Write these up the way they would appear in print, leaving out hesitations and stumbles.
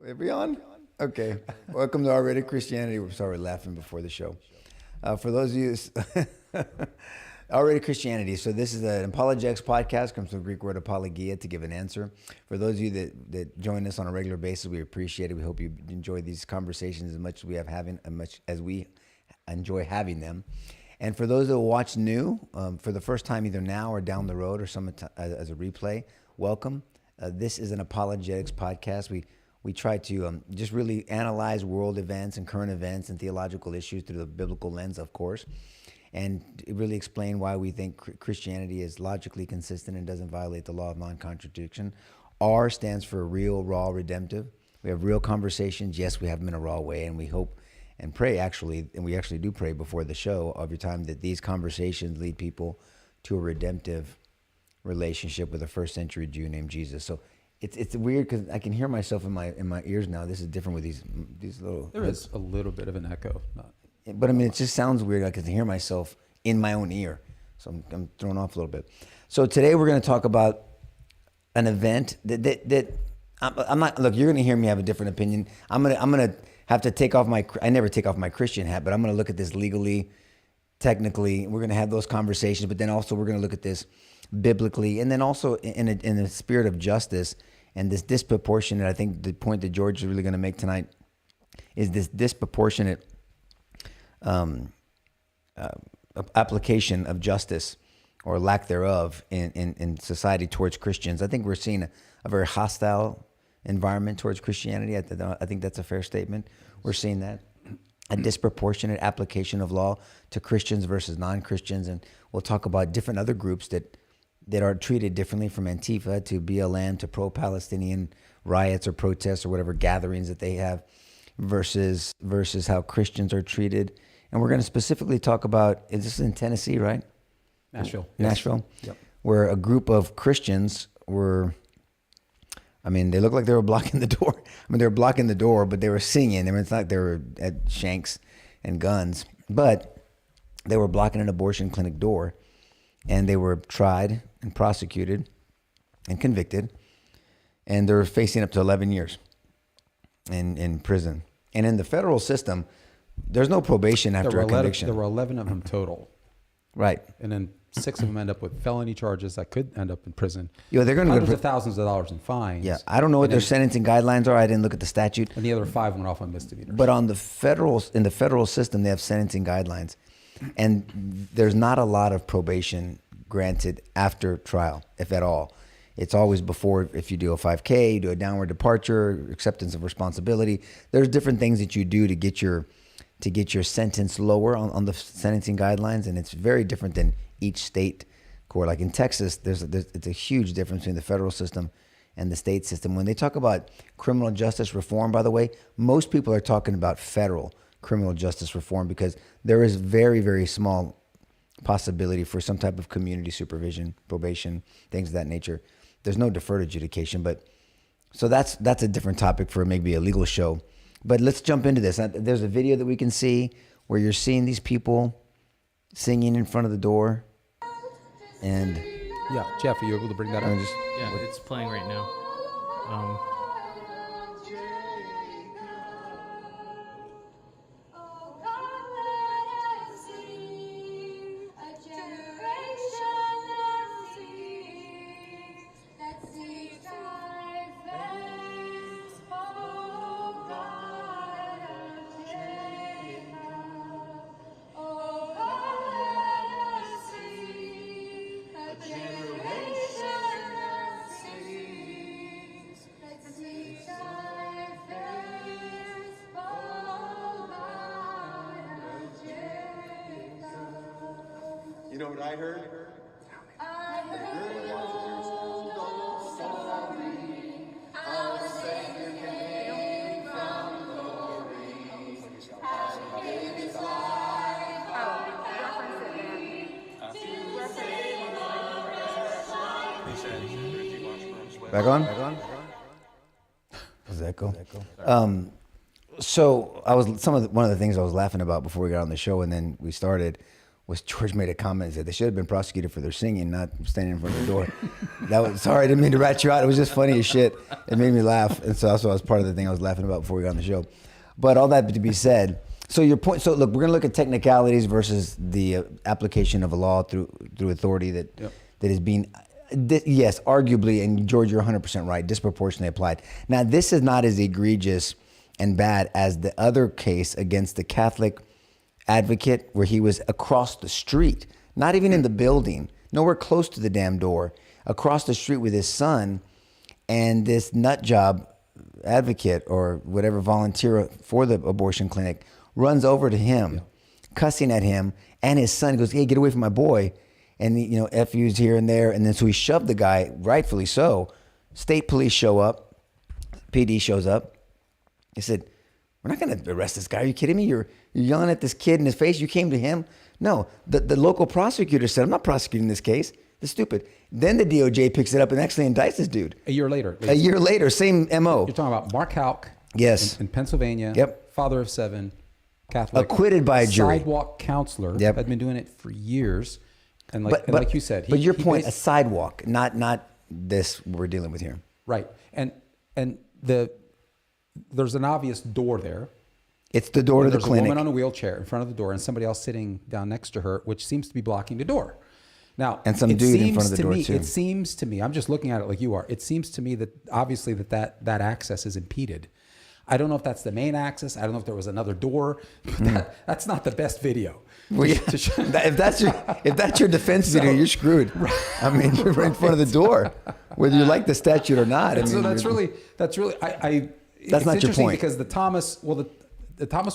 Are we on? Okay. Welcome to R-Rated Christianity. We're sorry, laughing before the show. For those of you, R-Rated Christianity. So this is an apologetics podcast. Comes from the Greek word apologia, to give an answer. For those of you that join us on a regular basis, we appreciate it. We hope you enjoy these conversations as much as we enjoy having them. And for those that will watch new for the first time, either now or down the road, or some as a replay, welcome. This is an apologetics podcast. We try to just really analyze world events and current events and theological issues through the biblical lens, of course, and really explain why we think Christianity is logically consistent and doesn't violate the law of non-contradiction. R stands for real, raw, redemptive. We have real conversations. Yes, we have them in a raw way, and we hope and pray, actually, and we actually do pray before the show every time, that these conversations lead people to a redemptive relationship with a first century Jew named Jesus. So it's weird because I can hear myself in my ears now. This is different with these little. There is a little bit of an echo. But I mean, it just sounds weird. I can hear myself in my own ear. So I'm thrown off a little bit. So today we're going to talk about an event that I'm not, look, you're going to hear me have a different opinion. I'm going to have to take off I never take off my Christian hat, but I'm going to look at this legally, technically. We're going to have those conversations, but then also we're going to look at this biblically, and then also in the spirit of justice and this disproportionate. I think the point that George is really going to make tonight is this disproportionate application of justice, or lack thereof, in society towards Christians. I think we're seeing a very hostile environment towards Christianity. I think that's a fair statement. We're seeing that. A disproportionate application of law to Christians versus non-Christians. And we'll talk about different other groups that are treated differently, from Antifa to BLM to pro-Palestinian riots or protests or whatever gatherings that they have, versus how Christians are treated. And we're going to specifically talk about, is this in Tennessee, right? Nashville. Nashville. Yes. Yep. Where a group of Christians were, I mean, they looked like they were blocking the door. I mean, they were blocking the door, but they were singing. I mean, it's not like they were at shanks and guns, but they were blocking an abortion clinic door, and they were tried and prosecuted and convicted, and they're facing up to 11 years in prison. And in the federal system, there's no probation after a conviction. There were 11 of them total. Right. And then 6 of them end up with felony charges that could end up in prison. They're going to hundreds of thousands of dollars in fines. Yeah, I don't know what their sentencing guidelines are. I didn't look at the statute. And the other 5 went off on misdemeanors. But in the federal system, they have sentencing guidelines, and there's not a lot of probation granted after trial, if at all. It's always before. If you do a 5K, you do a downward departure, acceptance of responsibility. There's different things that you do to get your sentence lower on the sentencing guidelines, and it's very different than each state court. Like in Texas, it's a huge difference between the federal system and the state system. When they talk about criminal justice reform, by the way, most people are talking about federal criminal justice reform, because there is very, very small possibility for some type of community supervision, probation, things of that nature. There's no deferred adjudication, but so that's a different topic for maybe a legal show. But let's jump into this. There's a video that we can see where you're seeing these people singing in front of the door. And yeah, Jeff, are you able to bring that up? Yeah, it's playing right now. You know what I heard? back on? Was that echo? So one of the things I was laughing about before we got on the show and then we started was George made a comment and said they should have been prosecuted for their singing, not standing in front of the door. Sorry, I didn't mean to rat you out. It was just funny as shit. It made me laugh. And so that's part of the thing I was laughing about before we got on the show. But all that to be said, so your point, so look, we're going to look at technicalities versus the application of a law through authority that is being, yes, arguably, and George, you're 100% right, disproportionately applied. Now, this is not as egregious and bad as the other case against the Catholic advocate where he was across the street, not even in the building, nowhere close to the damn door, across the street with his son, and this nut job advocate or whatever volunteer for the abortion clinic runs over to him, cussing at him, and his son goes, "Hey, get away from my boy." And F U's here and there, and then so he shoved the guy, rightfully so. State police show up, PD shows up. He said, "We're not going to arrest this guy. Are you kidding me? You're yelling at this kid in his face. You came to him." No, the local prosecutor said, "I'm not prosecuting this case. This is stupid." Then the DOJ picks it up and actually indicts this dude. A year later, same MO. You're talking about Mark Houck. Yes. In Pennsylvania. Yep. Father of 7, Catholic. Acquitted by a jury. Sidewalk counselor. Yep. Had been doing it for years. And like you said. But your point, a sidewalk, not this we're dealing with here. Right. And there's an obvious door there. It's the door to the clinic. There's a woman on a wheelchair in front of the door and somebody else sitting down next to her, which seems to be blocking the door. Now, and some dude in front of the door too. It seems to me, I'm just looking at it like you are. It seems to me that obviously that access is impeded. I don't know if that's the main access. I don't know if there was another door. But that's not the best video. Well, yeah. if that's your defense video, you're screwed. I mean, you're right in front of the door, whether you like the statute or not. I mean, so that's really. That's not your point. Because the Thomas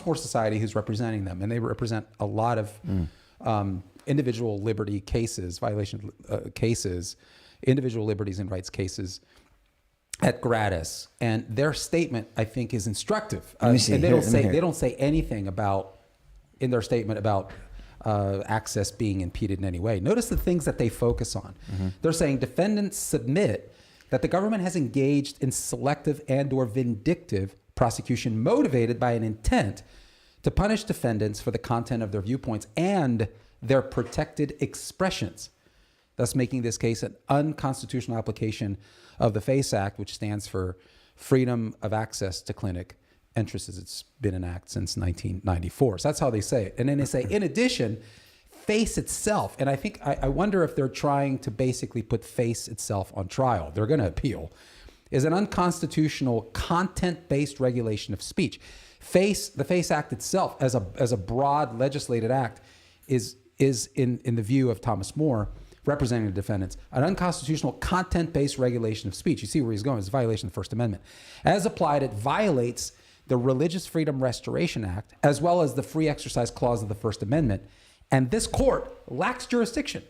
More Society, who's representing them, and they represent a lot of individual liberty cases, individual liberties and rights cases at gratis, and their statement I think is instructive. And they don't say anything about in their statement about access being impeded in any way. Notice the things that they focus on. They're saying defendants submit that the government has engaged in selective and/or vindictive prosecution motivated by an intent to punish defendants for the content of their viewpoints and their protected expressions, thus making this case an unconstitutional application of the FACE Act, which stands for Freedom of Access to Clinic Entrance, as it's been in act since 1994. So that's how they say it. And then they say, in addition, FACE itself, and I wonder if they're trying to basically put FACE itself on trial. They're going to appeal, is an unconstitutional content-based regulation of speech. The FACE Act itself, as a broad legislated act, is in the view of Thomas More, representing the defendants, an unconstitutional content-based regulation of speech. You see where he's going. It's a violation of the First Amendment. As applied, it violates the Religious Freedom Restoration Act, as well as the Free Exercise Clause of the First Amendment. And this court lacks jurisdiction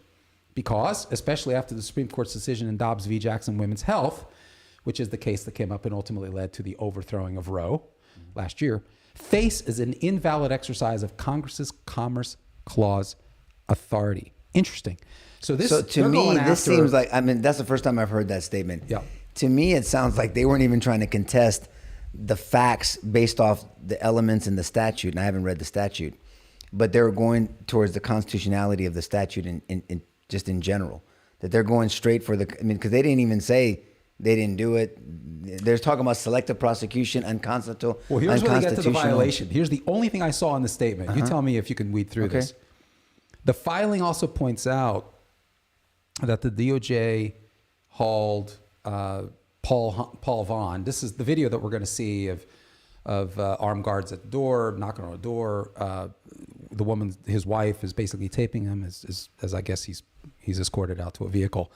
because, especially after the Supreme Court's decision in Dobbs v. Jackson Women's Health, which is the case that came up and ultimately led to the overthrowing of Roe last year, FACE is an invalid exercise of Congress's Commerce Clause authority. Interesting. So to me, this seems like, I mean, that's the first time I've heard that statement. Yeah. To me, it sounds like they weren't even trying to contest the facts based off the elements in the statute, and I haven't read the statute, but they were going towards the constitutionality of the statute in just in general, that they're going straight for because they didn't even say they didn't do it. They're talking about selective prosecution, unconstitutional. Well, here's where they get to the violation. Here's the only thing I saw in the statement. You tell me if you can weed through this. The filing also points out that the DOJ hauled Paul Vaughn. This is the video that we're going to see of armed guards at the door, knocking on the door. The woman, his wife, is basically taping him as I guess he's escorted out to a vehicle.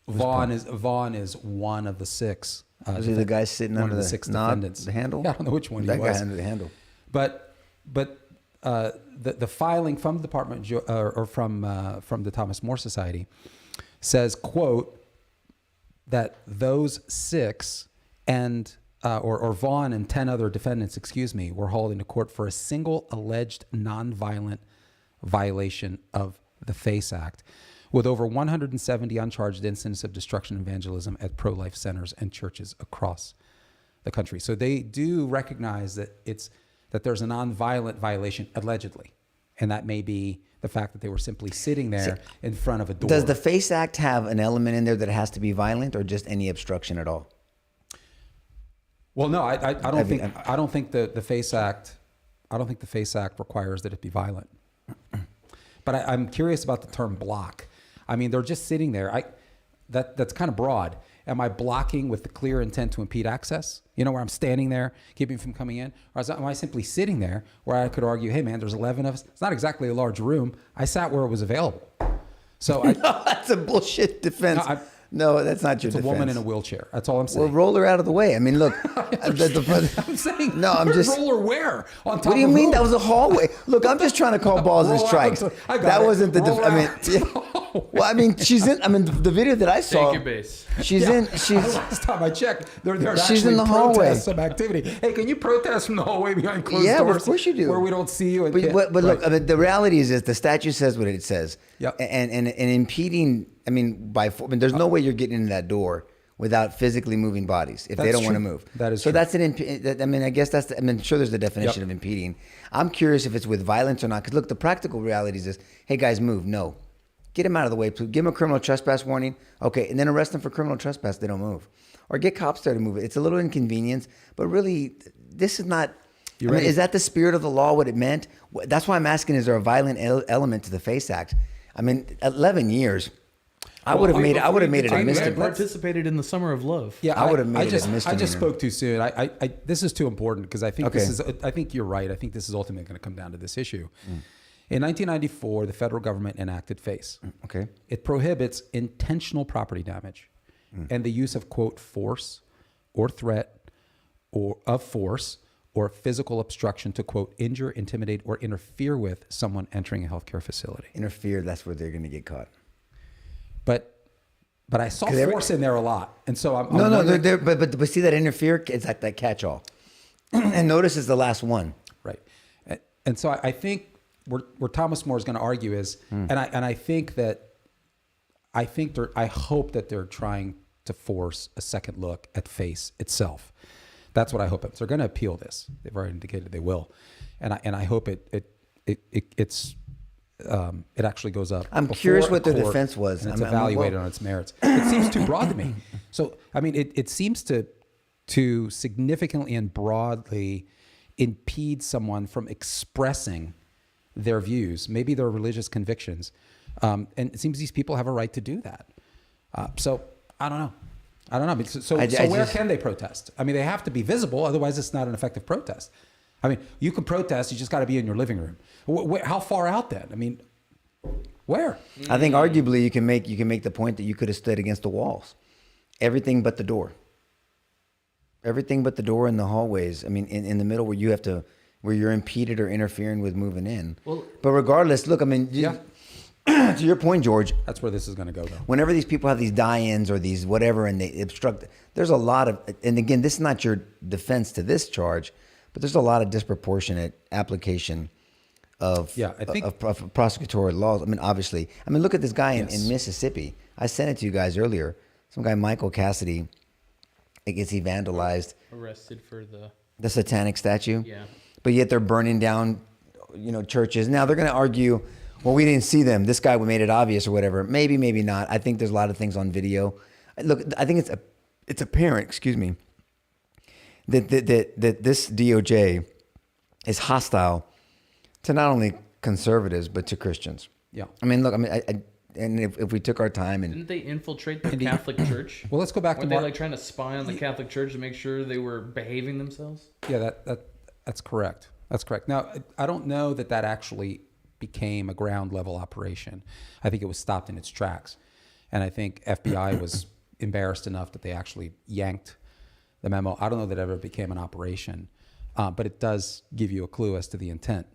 Vaughn is one of the six. Is he the guy sitting under the six defendants? The handle? Yeah, I don't know which one that he was. That guy under the handle. But the filing from the department or from the Thomas More Society says, quote, that those six and or Vaughn and 10 other defendants, were hauled into court for a single alleged nonviolent violation of the FACE Act, with over 170 uncharged incidents of destruction and vandalism at pro-life centers and churches across the country. So they do recognize that there's a nonviolent violation, allegedly. And that may be the fact that they were simply sitting there in front of a door. Does the FACE Act have an element in there that has to be violent, or just any obstruction at all? Well, no, I don't think the FACE Act requires that it be violent. But I'm curious about the term block. I mean, they're just sitting there. That's kind of broad. Am I blocking with the clear intent to impede access? You know, where I'm standing there, keeping from coming in? Or am I simply sitting there where I could argue, hey man, there's 11 of us. It's not exactly a large room. I sat where it was available. So no, that's a bullshit defense. No, that's not your defense. It's a woman in a wheelchair. That's all I'm saying. Well, roll her out of the way. I mean, look. I'm saying. No, I'm just. Roll her where? On top what do you mean? Who? That was a hallway. Look, I'm just trying to call balls and strikes. That wasn't the. I mean, well, I mean, she's in. I mean, the video that I saw. Take your base. She's in. She's. Last time I checked, they're she's in the hallway. Some activity. Hey, can you protest from the hallway behind closed doors? Yeah, of course you do. Where we don't see you. And but look, I mean, the reality is this: the statute says what it says. Yep. And impeding. I mean, there's no way you're getting into that door without physically moving bodies if they don't want to move. That is so. True. That's I mean, I guess that's. Sure, there's the definition of impeding. I'm curious if it's with violence or not. Because look, the practical reality is this: hey guys, move. No, get him out of the way, please. Give him a criminal trespass warning. Okay, and then arrest them for criminal trespass. They don't move, or get cops there to move it. It's a little inconvenience, but really, this is not. Is that the spirit of the law? What it meant? That's why I'm asking: is there a violent element to the FACE Act? I mean, 11 years. I would have made it a misdemeanor. Participated in the Summer of Love. Yeah, I would have made it a misdemeanor. I just spoke too soon. This is too important because I think I think you're right. I think this is ultimately going to come down to this issue. In 1994, the federal government enacted FACE. Okay. It prohibits intentional property damage and the use of, quote, force or threat or of force or physical obstruction to, quote, injure, intimidate, or interfere with someone entering a healthcare facility. Interfere, that's where they're going to get caught. But I saw force in there a lot. And so I'm but see that interfere, it's like that catch-all. And notice is the last one. Right. And so I think where Thomas More is going to argue is, and I think that I hope that they're trying to force a second look at FACE itself. That's what I hope. They're going to appeal this. They've already indicated they will, and I hope it actually goes up. I'm curious what their defense was. And it's evaluated on its merits. It seems too broad to me. So I mean, it seems to significantly and broadly impede someone from expressing their views, maybe their religious convictions, and it seems these people have a right to do that. So I don't know. So where can they protest? I mean, they have to be visible, otherwise it's not an effective protest. I mean, you can protest, you just got to be in your living room. How far out then? I mean, where? I think arguably you can make the point that you could have stood against the walls, everything but the door. Everything but the door in the hallways. I mean, in the middle where you're impeded or interfering with moving in. Well, but regardless, look, I mean, to your point, George. That's where this is going to go, though. Whenever these people have these die-ins or these whatever, and they obstruct, there's a lot of, and again, this is not your defense to this charge, but there's a lot of disproportionate application of prosecutorial laws. I mean, obviously. I mean, look at this guy in Mississippi. I sent it to you guys earlier. Some guy, Michael Cassidy, I guess he vandalized. Arrested for the satanic statue. Yeah. But yet they're burning down, churches. Now they're going to argue, well, we didn't see them. This guy made it obvious or whatever. Maybe, maybe not. I think there's a lot of things on video. Look, I think it's apparent, that this DOJ is hostile to not only conservatives but to Christians. Yeah. I mean, look, and if we took our time and didn't they infiltrate the Catholic Church? Well, let's go back Weren't they like trying to spy on the Catholic Church to make sure they were behaving themselves? Yeah, that's correct. That's correct. Now, I don't know that actually became a ground level operation. I think it was stopped in its tracks, and I think FBI was embarrassed enough that they actually yanked the memo. I don't know that it ever became an operation, but it does give you a clue as to the intent.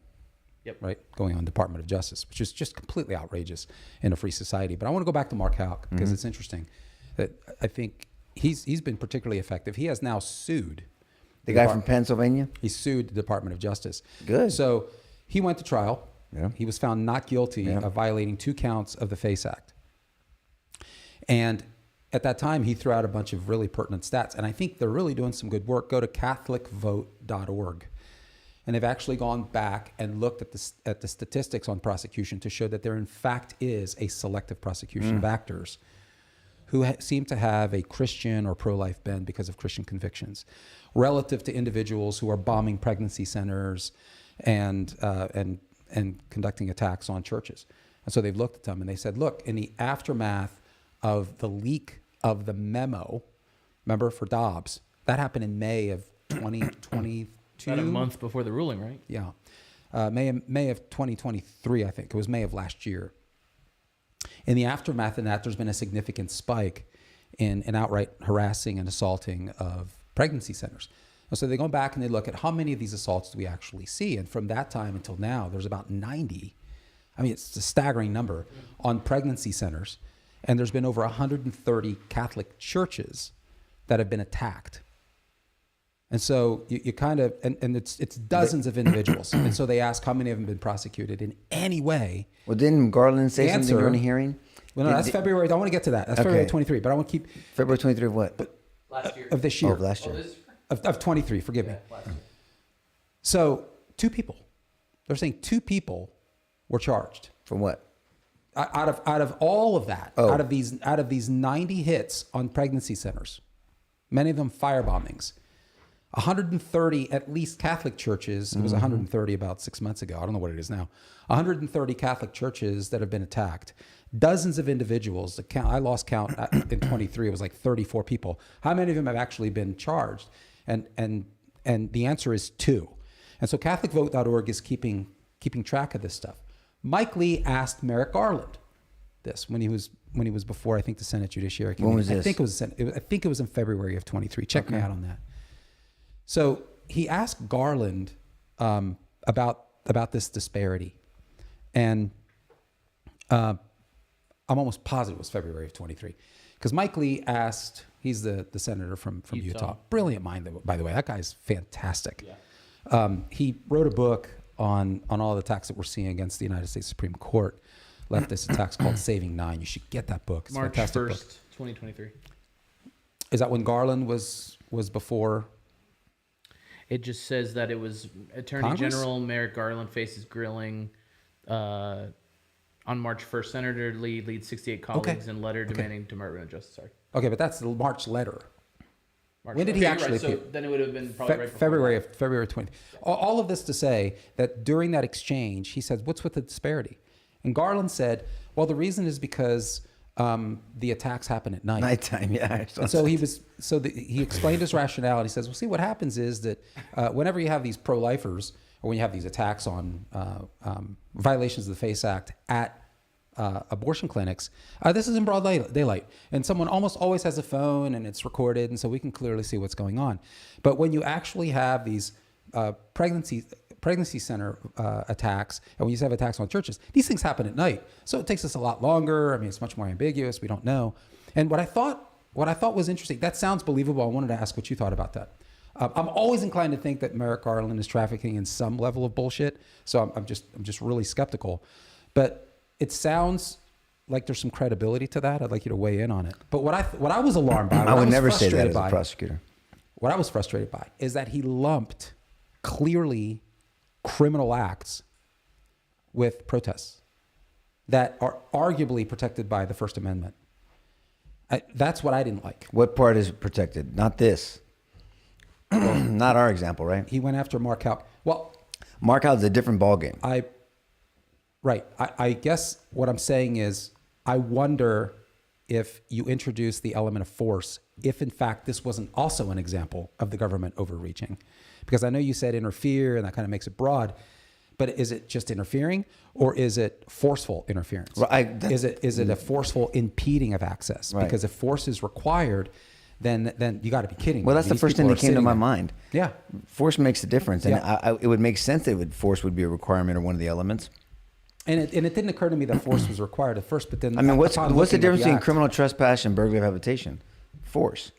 Yep. Right, going on Department of Justice, which is just completely outrageous in a free society. But I want to go back to Mark Houck because it's interesting that I think he's been particularly effective. He has now sued the guy from Pennsylvania. He sued the Department of Justice. Good. So he went to trial. Yeah. He was found not guilty of violating 2 counts of the FACE Act. And at that time, he threw out a bunch of really pertinent stats. And I think they're really doing some good work. Go to catholicvote.org. And they've actually gone back and looked at the statistics on prosecution to show that there in fact is a selective prosecution of actors who seem to have a Christian or pro-life bend because of Christian convictions, relative to individuals who are bombing pregnancy centers and conducting attacks on churches. And so they've looked at them and they said, look, in the aftermath of the leak of the memo, remember, for Dobbs, that happened in May of 2022. About a month before the ruling, right? Yeah. May of 2023, I think. It was May of last year. In the aftermath of that, there's been a significant spike in outright harassing and assaulting of pregnancy centers. And so they go back and they look at how many of these assaults do we actually see. And from that time until now, there's about 90. I mean, it's a staggering number on pregnancy centers. And there's been over 130 Catholic churches that have been attacked. And so you kind of, and it's dozens of individuals. And so they ask how many of them have been prosecuted in any way. Well, didn't Garland say something during a hearing? Well, no, that's February. I don't want to get to that. That's February 23, but I want to keep. February 23 of what? Last year. Of this year. Of last year. Of 23, forgive me. Last year. So 2 people. They're saying 2 people were charged. For what? Out of all of that, out of these 90 hits on pregnancy centers, many of them firebombings, 130 at least Catholic churches. It was 130 about 6 months ago. I don't know what it is now. 130 Catholic churches that have been attacked. Dozens of individuals. I lost count in 23. It was like 34 people. How many of them have actually been charged? And the answer is 2. And so CatholicVote.org is keeping track of this stuff. Mike Lee asked Merrick Garland this when he was before, I think, the Senate Judiciary Committee. When was this? I think it was in February of 23. Check me out on that. So he asked Garland about this disparity, and I'm almost positive it was February of 23, because Mike Lee asked. He's the senator from Utah. Brilliant mind, by the way. That guy's fantastic. Yeah. He wrote a book on all the attacks that we're seeing against the United States Supreme Court, leftist attacks, called Saving Nine. You should get that book. It's March a fantastic 1st, book. 2023. Is that when Garland was before? It just says that it was Attorney Congress? General Merrick Garland faces grilling on March 1st. Senator Lee leads 68 colleagues in letter demanding Department of Justice. Sorry. Okay, but that's the March letter. March. When did he actually right, appear? So then it would have been probably right before February 20th. All of this to say that during that exchange, he said, "What's with the disparity?" And Garland said, "Well, the reason is because the attacks happen at night." Nighttime, yeah. And so he explained his rationale. And he says, "Well, see, what happens is that whenever you have these pro-lifers, or when you have these attacks on violations of the FACE Act at abortion clinics, this is in broad daylight, and someone almost always has a phone and it's recorded, and so we can clearly see what's going on. But when you actually have these pregnancy center attacks, and when you have attacks on churches, these things happen at night, so it takes us a lot longer. I mean, it's much more ambiguous. We don't know." And what I thought was interesting, that sounds believable. I wanted to ask what you thought about that. I'm always inclined to think that Merrick Garland is trafficking in some level of bullshit, so I'm just really skeptical. But it sounds like there's some credibility to that. I'd like you to weigh in on it. But what I was alarmed by, I would never say that as a prosecutor. What I was frustrated by is that he lumped clearly criminal acts with protests that are arguably protected by the First Amendment. That's what I didn't like. What part is protected? Not this. Not our example, right? He went after Mark Houck. Well, Mark Houck's a different ballgame. I guess what I'm saying is, I wonder if you introduce the element of force, if in fact this wasn't also an example of the government overreaching. Because I know you said interfere, and that kind of makes it broad, but is it just interfering, or is it forceful interference? Well, is it a forceful impeding of access? Right. Because if force is required, then you got to be kidding. Well, that's the first thing that came to my mind. Yeah. Force makes a difference. And Yeah. it would make sense that force would be a requirement or one of the elements. And it didn't occur to me that force was required at first, but then I mean, what's the difference between act, criminal trespass and burglary of habitation? Force.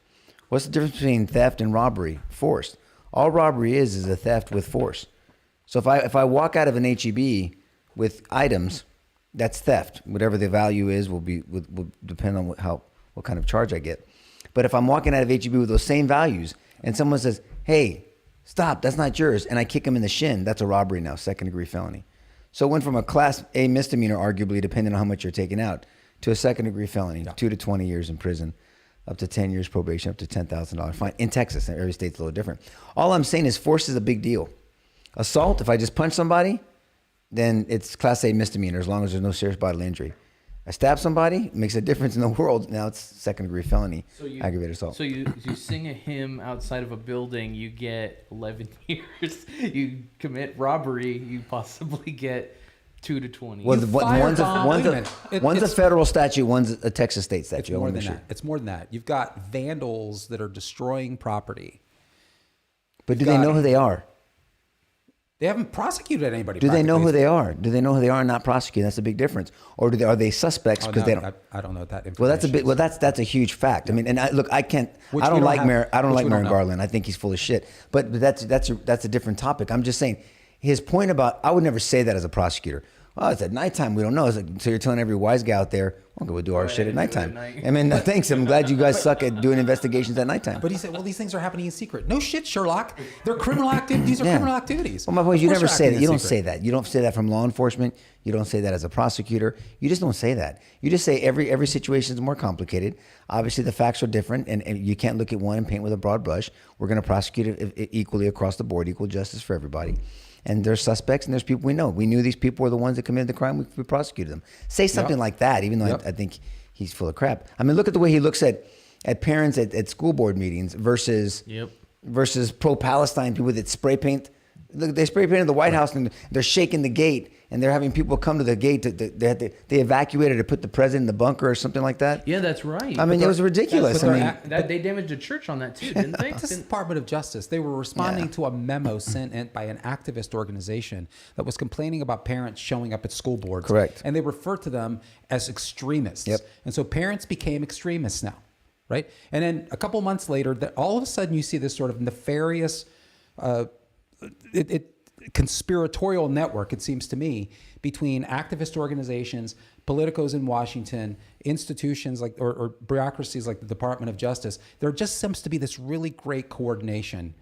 What's the difference between theft and robbery? Force. All robbery is a theft with force. So if I walk out of an HEB with items, that's theft. Whatever the value is will depend on what kind of charge I get. But if I'm walking out of HEB with those same values and someone says, "Hey, Stop, that's not yours. And I kick him in the shin. That's a robbery now, second-degree felony. So it went from a Class A misdemeanor, arguably, depending on how much you're taking out, to a second-degree felony, 2 to 20 years in prison, up to 10 years probation, up to $10,000 fine. In Texas, every state's a little different. All I'm saying is force is a big deal. Assault, if I just punch somebody, then it's Class A misdemeanor as long as there's no serious bodily injury. I stab somebody, it makes a difference in the world. Now it's second-degree felony, aggravated assault. So you sing a hymn outside of a building, you get 11 years. You commit robbery, you possibly get 2 to 20. Well, one's a federal statute, one's a Texas state statute. It's more than that. You've got vandals that are destroying property. But do they know who they are? They haven't prosecuted anybody. Do they know who they are? Do they know who they are and not prosecute? That's a big difference. Or are they suspects because they don't? I don't know that information. Well, that's a huge fact. I mean, and I don't like Merrick Garland. I think he's full of shit. But that's a different topic. I'm just saying his point about I would never say that as a prosecutor. Well, it's at nighttime. We don't know. It's like, so you're telling every wise guy out there, okay, we'll do our shit at nighttime. I mean, thanks. I'm glad you guys suck at doing investigations at nighttime. But he said, well, these things are happening in secret. No shit, Sherlock. They're criminal activities. These are criminal activities. Well, my point is you never say that. You don't say that. You don't say that from law enforcement. You don't say that as a prosecutor. You just don't say that. You just say every situation is more complicated. Obviously, the facts are different, and you can't look at one and paint with a broad brush. We're going to prosecute it equally across the board, equal justice for everybody. And there's suspects and there's people we know. We knew these people were the ones that committed the crime. We prosecuted them. Say something like that, even though I think he's full of crap. I mean, look at the way he looks at parents at school board meetings versus pro-Palestine people that spray paint. Look, they spray painted the White House and they're shaking the gate and they're having people come to the gate. They evacuated to put the president in the bunker or something like that. Yeah, that's right. I mean, it was ridiculous. They damaged a church on that too, didn't they? The Department of Justice. They were responding to a memo sent in by an activist organization that was complaining about parents showing up at school boards. Correct. And they referred to them as extremists. Yep. And so parents became extremists now, right? And then a couple months later, all of a sudden you see this sort of nefarious conspiratorial network, it seems to me, between activist organizations, politicos in Washington, institutions like or bureaucracies like the Department of Justice. There just seems to be this really great coordination.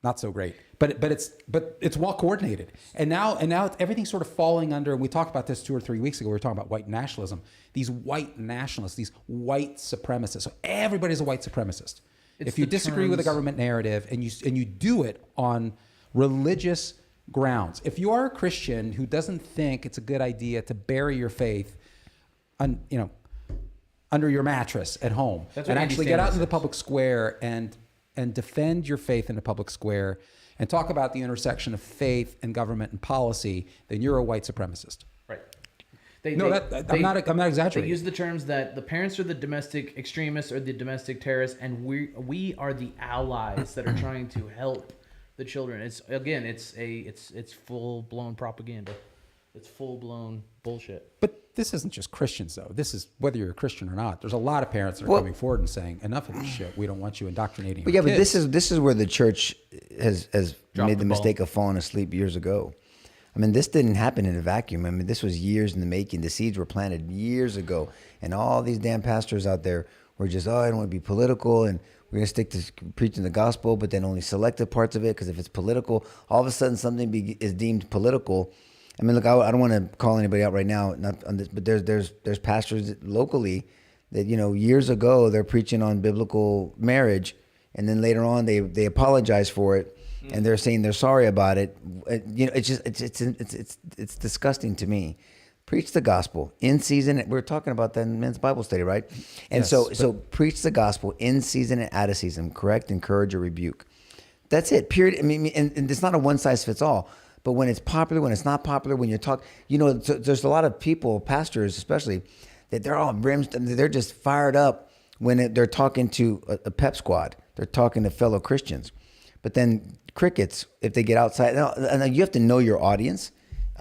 Not so great, but it's well coordinated. And now everything's sort of falling under. And we talked about this 2 or 3 weeks ago. We were talking about white nationalism. These white nationalists, these white supremacists. So everybody's a white supremacist. If you disagree with the government narrative and you do it on religious grounds, if you are a Christian who doesn't think it's a good idea to bury your faith, under your mattress at home, and actually get out into the public square and defend your faith in the public square and talk about the intersection of faith and government and policy, then you're a white supremacist. Right. I'm not exaggerating. They use the terms that the parents are the domestic extremists or the domestic terrorists, and we are the allies that are trying to help the children. It's full blown propaganda. It's full blown bullshit. But this isn't just Christians, though. This is whether you're a Christian or not. There's a lot of parents that are coming forward and saying, "Enough of this shit. We don't want you indoctrinating." But this is where the church has made the mistake of falling asleep years ago. I mean, this didn't happen in a vacuum. I mean, this was years in the making. The seeds were planted years ago. And all these damn pastors out there were just, I don't want to be political. And we're going to stick to preaching the gospel, but then only selective parts of it. Because if it's political, all of a sudden something is deemed political. I mean, look, I don't want to call anybody out right now, not on this, but there's pastors locally that, years ago they're preaching on biblical marriage. And then later on they apologize for it. And they're saying they're sorry about it. It's disgusting to me. Preach the gospel in season. We're talking about that in men's Bible study, right? And so preach the gospel in season and out of season. Correct, encourage, or rebuke. That's it. Period. I mean, and it's not a one size fits all. But when it's popular, when it's not popular, when you're talking, there's a lot of people, pastors especially, that they're all brimstone. They're just fired up when they're talking to a pep squad. They're talking to fellow Christians. But then crickets, if they get outside, and you have to know your audience.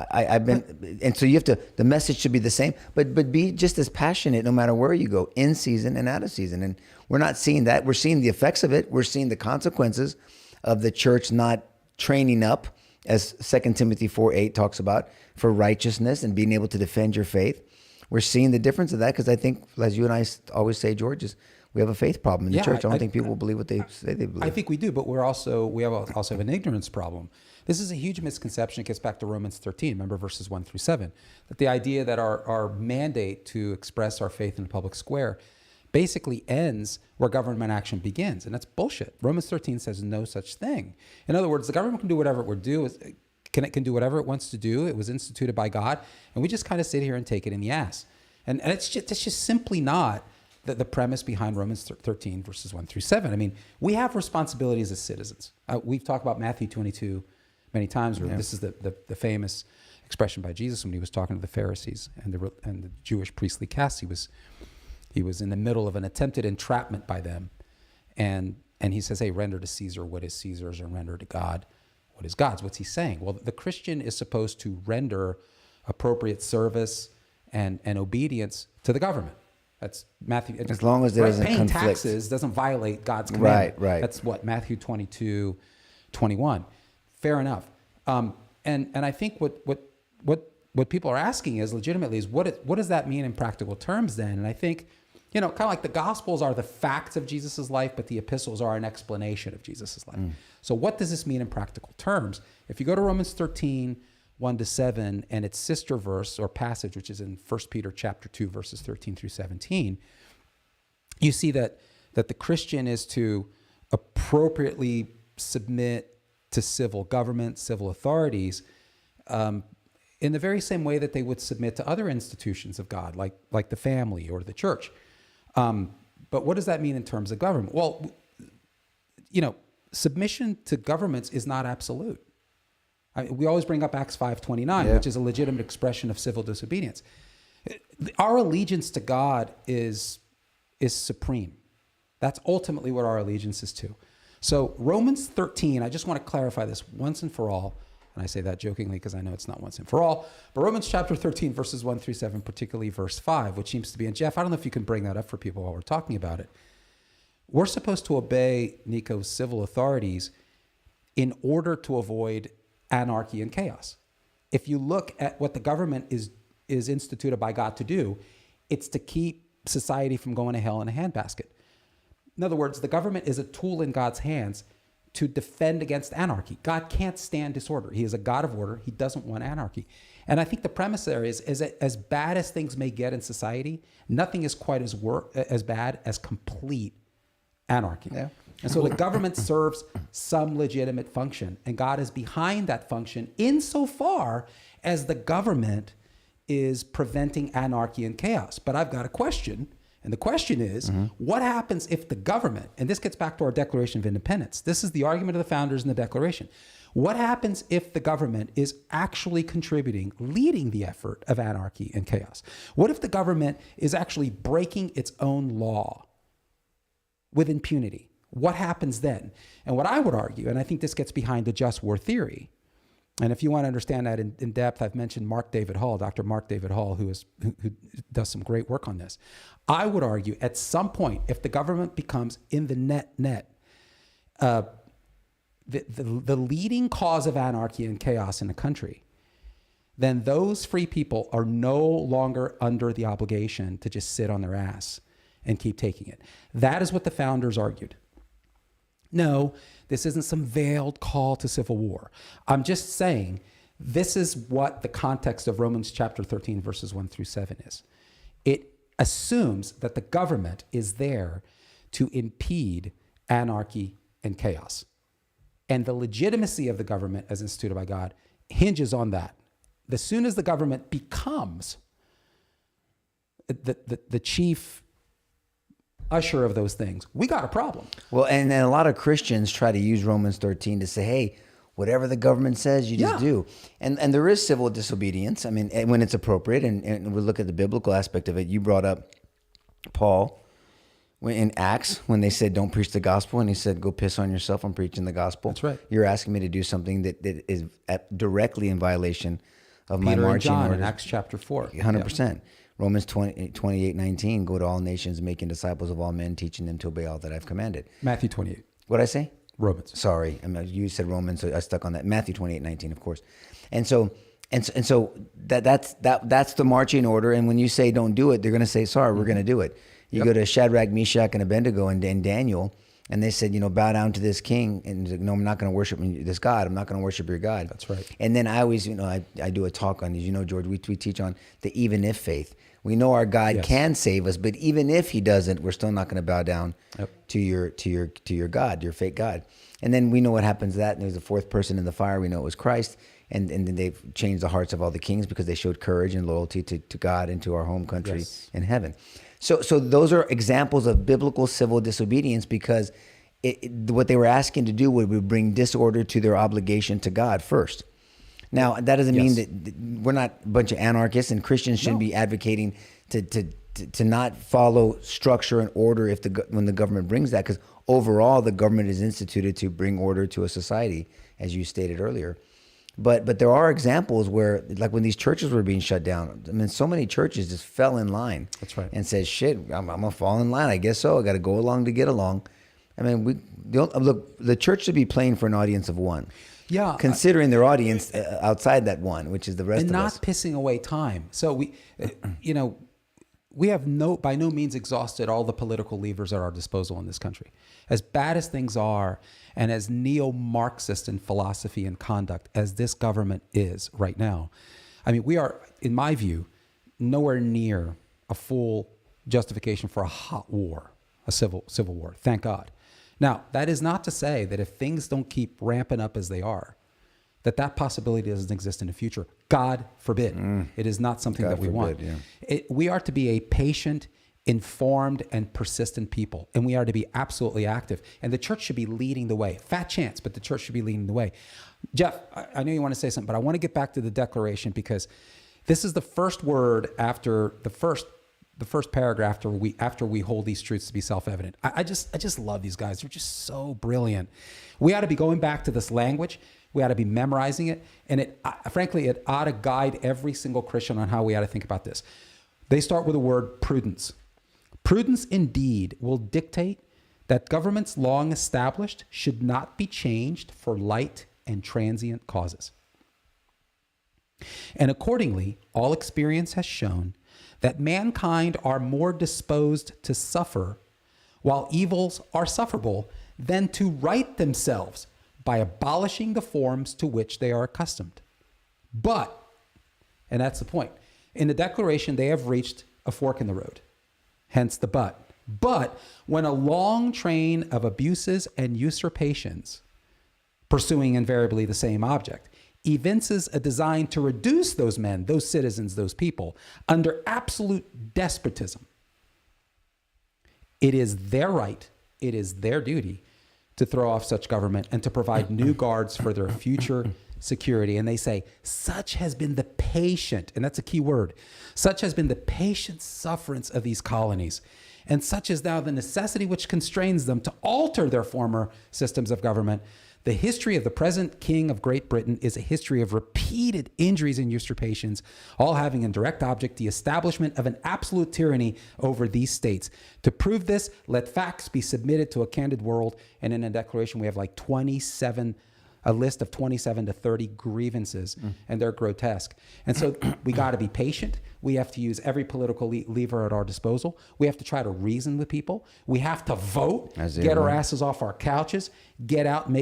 And so the message should be the same, but be just as passionate no matter where you go, in season and out of season. And we're not seeing that. We're seeing the effects of it. We're seeing the consequences of the church not training up, as 2 Timothy 4:8 talks about, for righteousness and being able to defend your faith. We're seeing the difference of that because I think, as you and I always say, George, is we have a faith problem in the church. I don't think people believe what they say they believe. I think we do, but we also have an ignorance problem. This is a huge misconception. It gets back to Romans 13, remember verses 1 through 7, that the idea that our mandate to express our faith in the public square basically ends where government action begins. And that's bullshit. Romans 13 says no such thing. In other words, the government can do whatever it would do. It can do whatever it wants to do. It was instituted by God. And we just kind of sit here and take it in the ass. And that's just simply not the premise behind Romans 13, verses 1 through 7. I mean, we have responsibilities as citizens. We've talked about Matthew 22 many times. Where This is the famous expression by Jesus when he was talking to the Pharisees and the Jewish priestly caste. He was in the middle of an attempted entrapment by them. And he says, hey, render to Caesar what is Caesar's and render to God what is God's. What's he saying? Well, the Christian is supposed to render appropriate service and obedience to the government. That's Matthew. As long as it doesn't paying conflict. taxes doesn't violate God's commandment. Right. That's what Matthew 22:21. Fair enough. And I think what people are asking is legitimately is what does that mean in practical terms then? And I think, kind of like the Gospels are the facts of Jesus's life, but the epistles are an explanation of Jesus's life. So what does this mean in practical terms? If you go to Romans 13, 1-7, and its sister verse or passage, which is in 1 Peter chapter 2, verses 13 through 17, you see that the Christian is to appropriately submit to civil government, civil authorities, in the very same way that they would submit to other institutions of God, like the family or the church. But what does that mean in terms of government? Well, submission to governments is not absolute. We always bring up Acts 5:29, which is a legitimate expression of civil disobedience. Our allegiance to God is supreme. That's ultimately what our allegiance is to. So Romans 13, I just want to clarify this once and for all. And I say that jokingly because I know it's not once and for all. But Romans chapter 13, verses 1 through 7, particularly verse 5, which seems to be, and Jeff, I don't know if you can bring that up for people while we're talking about it. We're supposed to obey, Nico's civil authorities in order to avoid anarchy and chaos. If you look at what the government is instituted by God to do, it's to keep society from going to hell in a handbasket. In other words, the government is a tool in God's hands to defend against anarchy. God can't stand disorder. He is a God of order. He doesn't want anarchy. And I think the premise there is that as bad as things may get in society, nothing is quite as bad as complete anarchy. Yeah. And so the government serves some legitimate function, and God is behind that function insofar as the government is preventing anarchy and chaos. But I've got a question, and the question is, what happens if the government, and this gets back to our Declaration of Independence, this is the argument of the founders in the Declaration, what happens if the government is actually contributing, leading the effort of anarchy and chaos? What if the government is actually breaking its own law with impunity? What happens then? And what I would argue, and I think this gets behind the just war theory, and if you want to understand that in depth, I've mentioned Mark David Hall, Dr. Mark David Hall, who does some great work on this. I would argue at some point, if the government becomes in the net, the leading cause of anarchy and chaos in the country, then those free people are no longer under the obligation to just sit on their ass and keep taking it. That is what the founders argued. No, this isn't some veiled call to civil war. I'm just saying this is what the context of Romans chapter 13, verses 1 through 7 is. It assumes that the government is there to impede anarchy and chaos. And the legitimacy of the government as instituted by God hinges on that. As soon as the government becomes the chief usher of those things, we got a problem. Well, and a lot of Christians try to use Romans 13 to say, hey, whatever the government says, you just do. And there is civil disobedience. I mean, when it's appropriate, and we look at the biblical aspect of it. You brought up Paul in Acts when they said, don't preach the gospel. And he said, go piss on yourself. I'm preaching the gospel. That's right. You're asking me to do something that is directly in violation of my Peter marching and John orders. In Acts chapter 4. 100%. Yeah. Romans 28:19, go to all nations, making disciples of all men, teaching them to obey all that I've commanded. Matthew 28. What'd I say? Romans. Sorry, you said Romans, so I stuck on that. Matthew 28:19, of course. And so that's the marching order. And when you say don't do it, they're going to say, sorry, we're going to do it. You go to Shadrach, Meshach, and Abednego and Daniel, and they said, bow down to this king. And he's like, no, I'm not going to worship this God. I'm not going to worship your God. That's right. And then I always, I do a talk on these. George, we teach on the even if faith. We know our God can save us, but even if he doesn't, we're still not going to bow down to your God, your fake God. And then we know what happens to that. And there's a fourth person in the fire. We know it was Christ. And then they've changed the hearts of all the kings because they showed courage and loyalty to God and to our home country in heaven. So those are examples of biblical civil disobedience because what they were asking to do would bring disorder to their obligation to God first. Now, that doesn't mean that we're not a bunch of anarchists, and Christians shouldn't be advocating to not follow structure and order when the government brings that, because overall the government is instituted to bring order to a society, as you stated earlier. But there are examples where, like when these churches were being shut down, I mean, so many churches just fell in line. That's right. And said, shit, I'm going to fall in line. I guess so. I got to go along to get along. I mean, look, the church should be playing for an audience of one. Yeah. Considering their audience outside that one, which is the rest of us. And not pissing away time. So we have by no means exhausted all the political levers at our disposal in this country. As bad as things are, and as neo-Marxist in philosophy and conduct as this government is right now, I mean, we are, in my view, nowhere near a full justification for a hot war, a civil war. Thank God. Now, that is not to say that if things don't keep ramping up as they are, that possibility doesn't exist in the future. God forbid. It is not something that we want. Yeah. We are to be a patient, informed, and persistent people, and we are to be absolutely active. And the church should be leading the way. Fat chance, but the church should be leading the way. Jeff, I know you want to say something, but I want to get back to the declaration because this is the first word after the first paragraph after we hold these truths to be self-evident. I just love these guys. They're just so brilliant. We ought to be going back to this language. We ought to be memorizing it. And frankly, it ought to guide every single Christian on how we ought to think about this. They start with the word prudence. Prudence indeed will dictate that governments long established should not be changed for light and transient causes. And accordingly, all experience has shown that mankind are more disposed to suffer while evils are sufferable than to right themselves by abolishing the forms to which they are accustomed. But, and that's the point, in the declaration they have reached a fork in the road, hence the but when a long train of abuses and usurpations, pursuing invariably the same object, evinces a design to reduce those men, those citizens, those people, under absolute despotism, it is their right, it is their duty to throw off such government and to provide new guards for their future security. And they say, such has been the patient, and that's a key word, such has been the patient sufferance of these colonies, and such is now the necessity which constrains them to alter their former systems of government. The history of the present King of Great Britain is a history of repeated injuries and usurpations, all having in direct object the establishment of an absolute tyranny over these states. To prove this, let facts be submitted to a candid world. And in a declaration, we have like a list of 27 to 30 grievances, and they're grotesque. And so we got to be patient. We have to use every political lever at our disposal. We have to try to reason with people. We have to vote, get our asses off our couches, get out and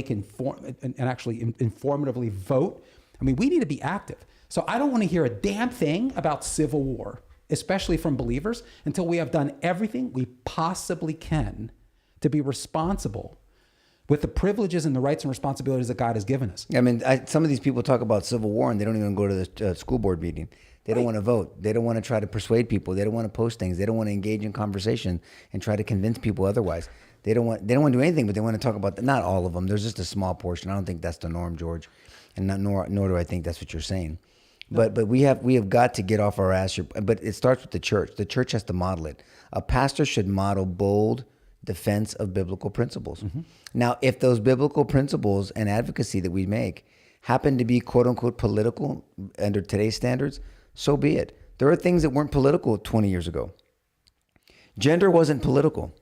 actually informatively vote. I mean, we need to be active. So I don't want to hear a damn thing about civil war, especially from believers, until we have done everything we possibly can to be responsible with the privileges and the rights and responsibilities that God has given us. I mean, some of these people talk about civil war and they don't even go to the school board meeting. They don't want to vote. They don't want to try to persuade people. They don't want to post things. They don't want to engage in conversation and try to convince people otherwise. They don't want to do anything, but they want to talk about not all of them. There's just a small portion. I don't think that's the norm, George, and nor do I think that's what you're saying. No. But we have got to get off our ass. But it starts with the church. The church has to model it. A pastor should model bold defense of biblical principles. Mm-hmm. Now, if those biblical principles and advocacy that we make happen to be quote unquote political under today's standards, so be it. There are things that weren't political 20 years ago. Gender wasn't political.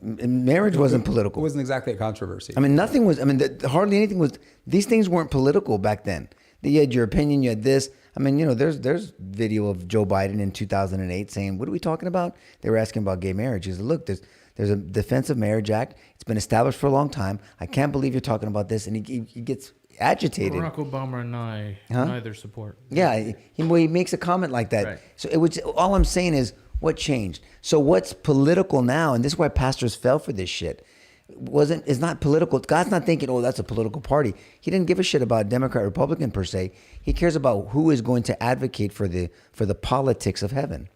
Marriage wasn't political. It wasn't exactly a controversy. I mean, nothing was. I mean, hardly anything was. These things weren't political back then. You had your opinion, you had this. I mean, there's video of Joe Biden in 2008 saying, what are we talking about? They were asking about gay marriage. He said, look, there's a Defense of Marriage Act. It's been established for a long time. I can't believe you're talking about this. And he gets agitated. Barack Obama and I neither support. Yeah, he makes a comment like that. Right. So all I'm saying is, what changed? So what's political now, and this is why pastors fell for this shit, is not political. God's not thinking, oh, that's a political party. He didn't give a shit about Democrat, Republican per se. He cares about who is going to advocate for the politics of heaven.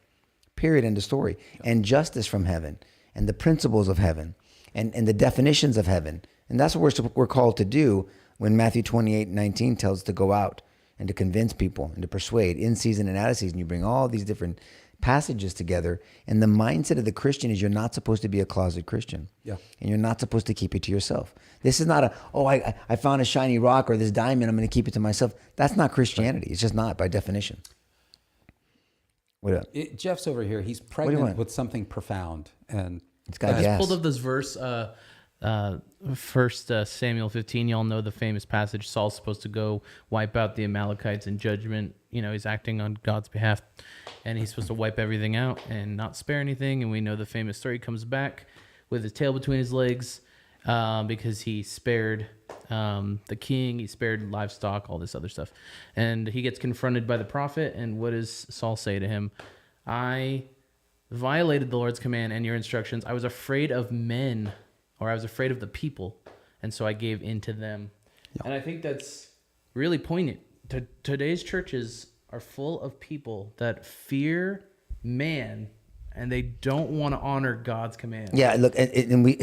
Period. End of story. And justice from heaven, and the principles of heaven, and the definitions of heaven. And that's what we're called to do when Matthew 28:19 tells us to go out and to convince people and to persuade in season and out of season. You bring all these different passages together, and the mindset of the Christian is you're not supposed to be a closet Christian. Yeah. And you're not supposed to keep it to yourself. This is not I found a shiny rock or this diamond, I'm going to keep it to myself. That's not Christianity. It's just not, by definition. What up? Jeff's over here. He's pregnant with something profound, and it's got gas. I just pulled up this verse, 1 Samuel 15. Y'all know the famous passage. Saul's supposed to go wipe out the Amalekites in judgment. He's acting on God's behalf, and he's supposed to wipe everything out and not spare anything. And we know the famous story. He comes back with his tail between his legs because he spared the king, he spared livestock, all this other stuff. And he gets confronted by the prophet, and what does Saul say to him? I violated the Lord's command and your instructions. I was afraid of men, or I was afraid of the people, and so I gave in to them. Yeah. And I think that's really poignant. Today's churches are full of people that fear man, and they don't want to honor God's command. Yeah, look, and we,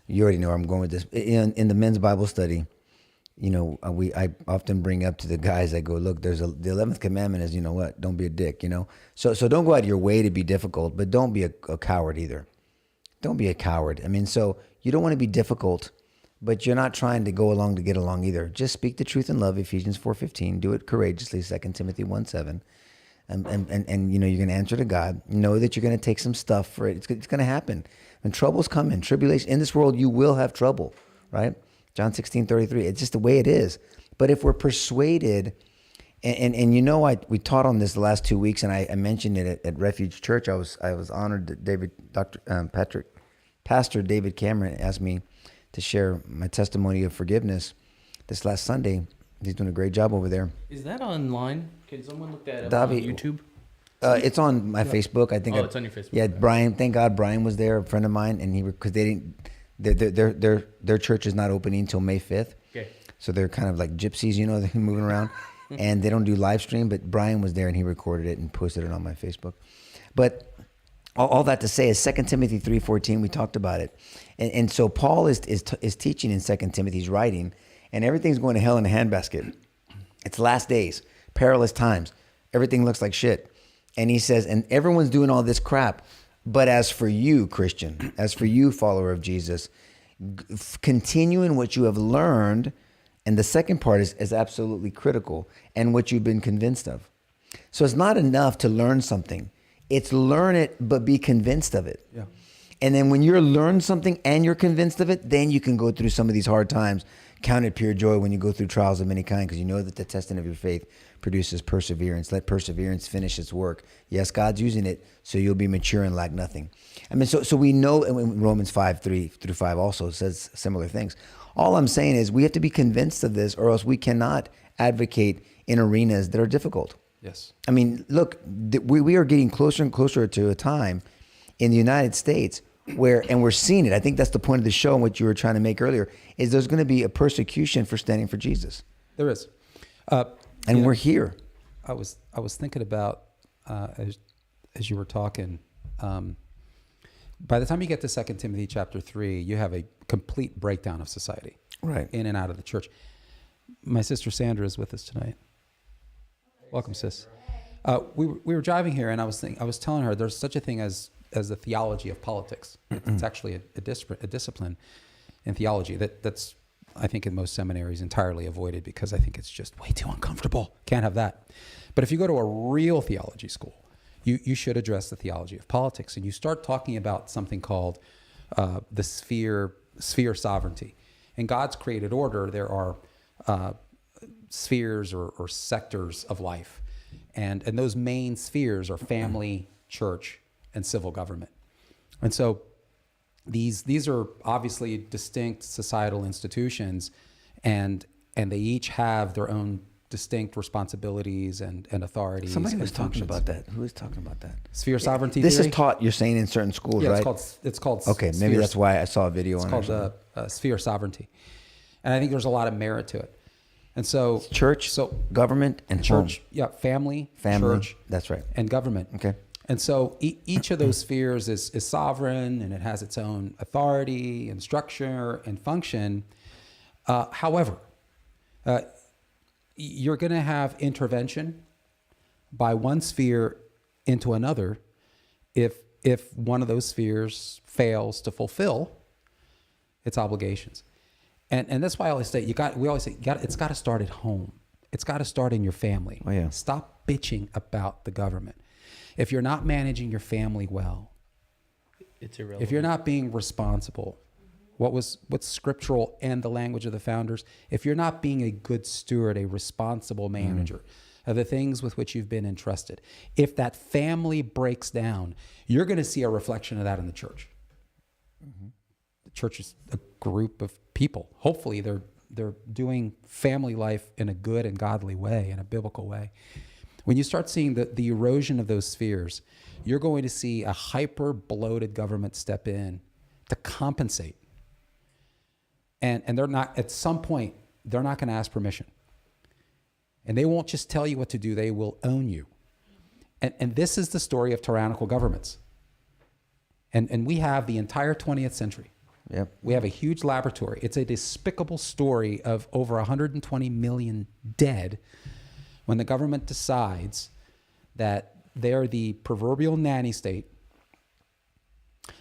you already know where I'm going with this. In the men's Bible study, I often bring up to the guys, I go, look, the 11th commandment is, don't be a dick, So don't go out of your way to be difficult, but don't be a coward either. Don't be a coward. I mean, so you don't want to be difficult, but you're not trying to go along to get along either. Just speak the truth in love, Ephesians 4:15. Do it courageously, 2 Timothy 1:7. And you're going to answer to God. Know that you're going to take some stuff for it. It's going to happen. When troubles come in, tribulation, in this world, you will have trouble, right? John 16:33. It's just the way it is. But if we're persuaded, and we taught on this the last 2 weeks, and I mentioned it at Refuge Church. I was honored that Pastor David Cameron asked me to share my testimony of forgiveness this last Sunday. He's doing a great job over there. Is that online? Can someone look that up on YouTube? It's on my Facebook. I think. It's on your Facebook. Yeah, Brian. Thank God Brian was there, a friend of mine, and because they didn't, their church is not opening until May 5th. Okay. So they're kind of like gypsies, they're moving around, and they don't do live stream. But Brian was there, and he recorded it and posted it on my Facebook. But all that to say is 2 Timothy 3:14. We talked about it, and so Paul is teaching in 2 Timothy. He's writing, and everything's going to hell in a handbasket. It's last days, perilous times. Everything looks like shit. And he says, and everyone's doing all this crap. But as for you, Christian, as for you, follower of Jesus, continue in what you have learned. And the second part is absolutely critical, and what you've been convinced of. So it's not enough to learn something. It's learn it, but be convinced of it. Yeah. And then when you're learned something and you're convinced of it, then you can go through some of these hard times. Count it pure joy when you go through trials of many kinds, because you know that the testing of your faith produces perseverance. Let perseverance finish its work. Yes, God's using it, so you'll be mature and lack nothing. I mean, so we know, and Romans 5:3-5 also says similar things. All I'm saying is we have to be convinced of this, or else we cannot advocate in arenas that are difficult. Yes. I mean, look, we are getting closer and closer to a time in the United States and we're seeing it. I think that's the point of the show and what you were trying to make earlier, is there's going to be a persecution for standing for Jesus. There is. And we're here. I was thinking about, as you were talking, by the time you get to 2 Timothy chapter 3, you have a complete breakdown of society. Right. In and out of the church. My sister Sandra is with us tonight. Welcome, sis. We were driving here, and I was telling her there's such a thing as the theology of politics. It's actually a discipline in theology that's, I think, in most seminaries entirely avoided, because I think it's just way too uncomfortable. Can't have that. But if you go to a real theology school, you should address the theology of politics, and you start talking about something called the sphere sovereignty. In God's created order, there are spheres or sectors of life. And those main spheres are family, church, and civil government. And so these are obviously distinct societal institutions, and they each have their own distinct responsibilities and authorities. Somebody was and talking functions. about that. Who was talking about that? Sphere sovereignty This theory? is taught, you're saying, in certain schools, Yeah, right? it's called Okay, maybe sphere- that's why I saw a video It's on it. called sphere sovereignty. And I think there's a lot of merit to it. And so Church, government and church, home. yeah, family, Family, church, that's right. and government. Okay. And so each of those spheres is sovereign, and it has its own authority and structure and function. However, you're going to have intervention by one sphere into another if one of those spheres fails to fulfill its obligations. And that's why I always say it's got to start at home. It's got to start in your family. Oh, yeah. Stop bitching about the government. If you're not managing your family well, It's irrelevant. if you're not being responsible, what's scriptural and the language of the founders, if you're not being a good steward, a responsible manager of the things with which you've been entrusted, if that family breaks down, you're going to see a reflection of that in the church. The church is a group of people. Hopefully they're doing family life in a good and godly way, in a biblical way. When you start seeing the erosion of those spheres, you're going to see a hyper bloated government step in to compensate. And they're not, at some point, they're not going to ask permission. And they won't just tell you what to do, they will own you. And this is the story of tyrannical governments. And we have the entire 20th century. Yep. We have a huge laboratory. It's a despicable story of over 120 million dead when the government decides that they're the proverbial nanny state,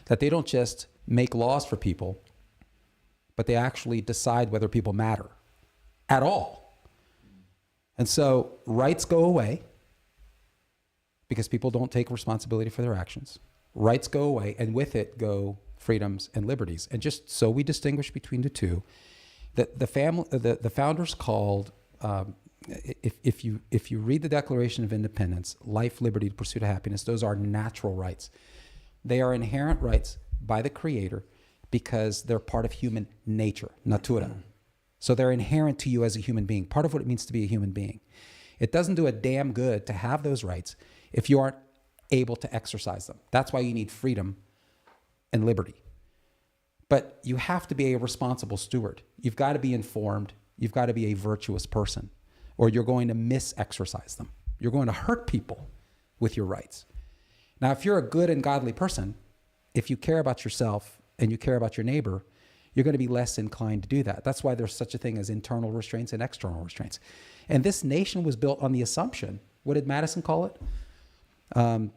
that they don't just make laws for people, but they actually decide whether people matter at all. And so rights go away because people don't take responsibility for their actions. Rights go away, and with it go freedoms and liberties. And just so we distinguish between the two, the founders called, if you read the Declaration of Independence, life, liberty, the pursuit of happiness, those are natural rights. They are inherent rights by the Creator because they're part of human nature, natura. So they're inherent to you as a human being, part of what it means to be a human being. It doesn't do a damn good to have those rights if you aren't able to exercise them. That's why you need freedom and liberty. But you have to be a responsible steward. You've got to be informed. You've got to be a virtuous person, or you're going to mis-exercise them. You're going to hurt people with your rights. Now, if you're a good and godly person, if you care about yourself and you care about your neighbor, you're going to be less inclined to do that. That's why there's such a thing as internal restraints and external restraints. And this nation was built on the assumption, what did Madison call it?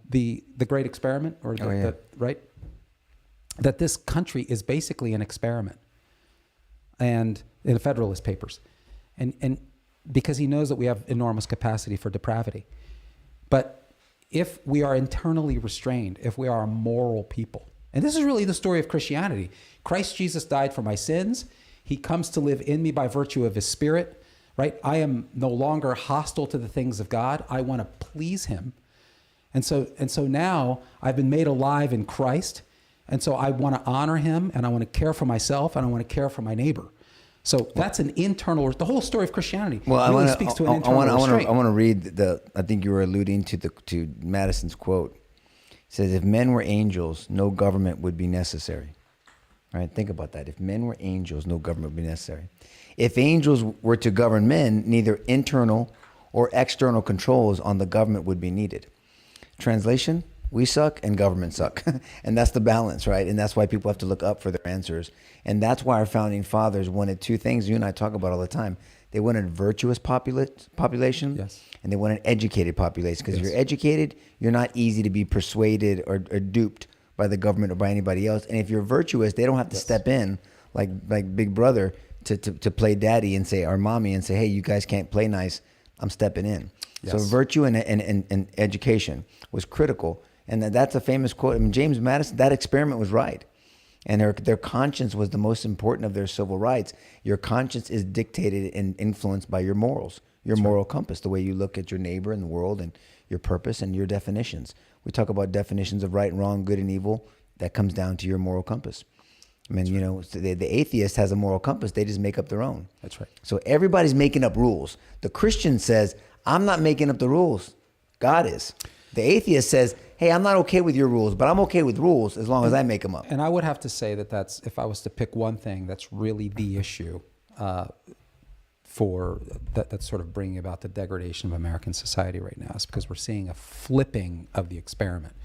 The great experiment, or right? That this country is basically an experiment, and in the Federalist Papers, and because he knows that we have enormous capacity for depravity. But if we are internally restrained, if we are a moral people, and this is really the story of Christianity. Christ Jesus died for my sins. He comes to live in me by virtue of his Spirit, right? I am no longer hostile to the things of God. I want to please him. And so now I've been made alive in Christ. And so I want to honor him, and I want to care for myself, and I want to care for my neighbor. So that's an internal, the whole story of Christianity really speaks to an internal restraint. I want to read I think you were alluding to Madison's quote. It says, if men were angels, no government would be necessary. All right, think about that. If men were angels, no government would be necessary. If angels were to govern men, neither internal or external controls on the government would be needed. Translation, we suck and government suck. And that's the balance, right? And that's why people have to look up for their answers. And that's why our founding fathers wanted two things you and I talk about all the time. They wanted virtuous population, yes, and they want an educated population. Because if you're educated, you're not easy to be persuaded or duped by the government or by anybody else. And if you're virtuous, they don't have to step in like Big Brother to play daddy and say, or mommy, and say, hey, you guys can't play nice. I'm stepping in. Yes. So virtue and education was critical. And that's a famous quote. I mean, James Madison, that experiment was right. And their conscience was the most important of their civil rights. Your conscience is dictated and influenced by your morals, your moral compass, the way you look at your neighbor and the world and your purpose and your definitions. We talk about definitions of right and wrong, good and evil. That comes down to your moral compass. I mean, you know, the atheist has a moral compass. They just make up their own. That's right. So everybody's making up rules. The Christian says, I'm not making up the rules. God is. The atheist says, hey, I'm not okay with your rules, but I'm okay with rules as long as I make them up. And I would have to say that that's, if I was to pick one thing that's really the issue for that's sort of bringing about the degradation of American society right now, is because we're seeing a flipping of the experiment,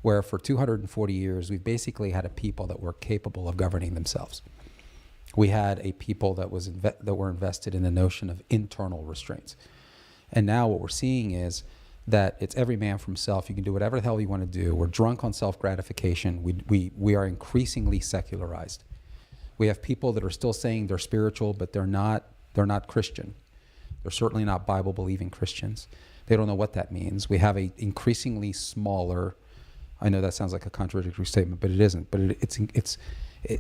where for 240 years, we've basically had a people that were capable of governing themselves. We had a people that were invested in the notion of internal restraints. And now what we're seeing is that it's every man for himself. You can do whatever the hell you want to do. We're drunk on self-gratification. We are increasingly secularized. We have people that are still saying they're spiritual, but they're not Christian. They're certainly not Bible-believing Christians. They don't know what that means. We have a increasingly smaller, I know that sounds like a contradictory statement, but it isn't. But it's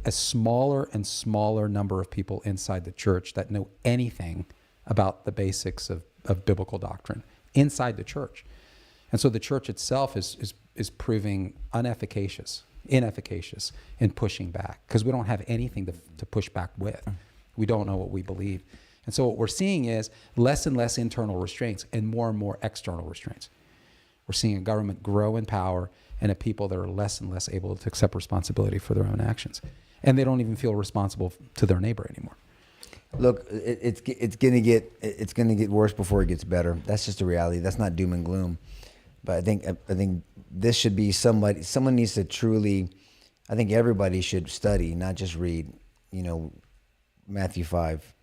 a smaller and smaller number of people inside the church that know anything about the basics of biblical doctrine inside the church. And so the church itself is proving inefficacious in pushing back, because we don't have anything to push back with. We don't know what we believe. And so what we're seeing is less and less internal restraints and more external restraints. We're seeing a government grow in power and a people that are less and less able to accept responsibility for their own actions. And they don't even feel responsible to their neighbor anymore. Look, it's gonna get worse before it gets better. That's just a reality. That's not doom and gloom. But I think this should be someone needs to truly, I think everybody should study, not just read, you know, Matthew 5,